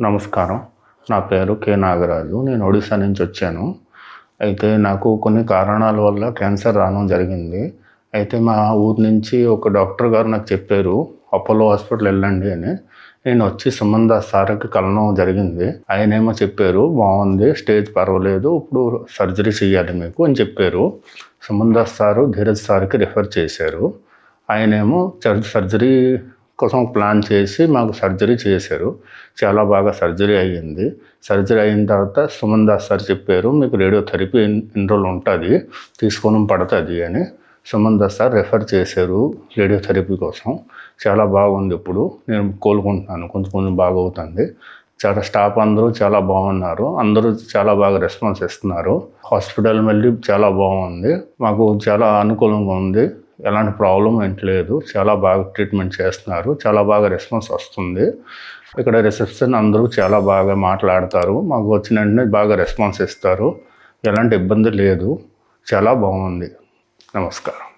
నమస్కారం. నా పేరు కె. నాగరాజు. నేను ఒడిశా నుంచి వచ్చాను. అయితే నాకు కొన్ని కారణాల వల్ల క్యాన్సర్ రావడం జరిగింది. అయితే మా ఊరు నుంచి ఒక డాక్టర్ గారు నాకు చెప్పారు, అపోలో హాస్పిటల్ వెళ్ళండి అని. నేను వచ్చి సుమన్ దాస్ సార్కి కలవడం జరిగింది. ఆయనేమో చెప్పారు, బాగుంది, స్టేజ్ పర్వాలేదు, ఇప్పుడు సర్జరీ చేయాలి మీకు అని చెప్పారు. సుమన్ దాస్ సారు ధీరజ్ సార్కి రిఫర్ చేశారు. ఆయనేమో సర్జరీ కోసం ప్లాన్ చేసి మాకు సర్జరీ చేశారు. చాలా బాగా సర్జరీ అయ్యింది. సర్జరీ అయిన తర్వాత సుమన్ దాస్ సార్ చెప్పారు, మీకు రేడియోథెరపీ ఇన్ని రోజులు ఉంటుంది, తీసుకోవడం పడుతుంది అని సుమన్ దాస్ సార్ రెఫర్ చేశారు రేడియోథెరపీ కోసం. చాలా బాగుంది, ఇప్పుడు నేను కోలుకుంటున్నాను, కొంచెం బాగా అవుతుంది. చాలా స్టాఫ్ అందరూ చాలా బాగున్నారు, అందరూ చాలా బాగా రెస్పాన్స్ ఇస్తున్నారు. హాస్పిటల్ మళ్ళీ చాలా బాగుంది, మాకు చాలా అనుకూలంగా ఉంది, ఎలాంటి ప్రాబ్లం ఏంటి లేదు. చాలా బాగా ట్రీట్మెంట్ చేస్తున్నారు, చాలా బాగా రెస్పాన్స్ వస్తుంది. ఇక్కడ రిసెప్షన్ అందరూ చాలా బాగా మాట్లాడతారు, మాకు వచ్చిన వెంటనే బాగా రెస్పాన్స్ ఇస్తారు, ఎలాంటి ఇబ్బంది లేదు, చాలా బాగుంది. నమస్కారం.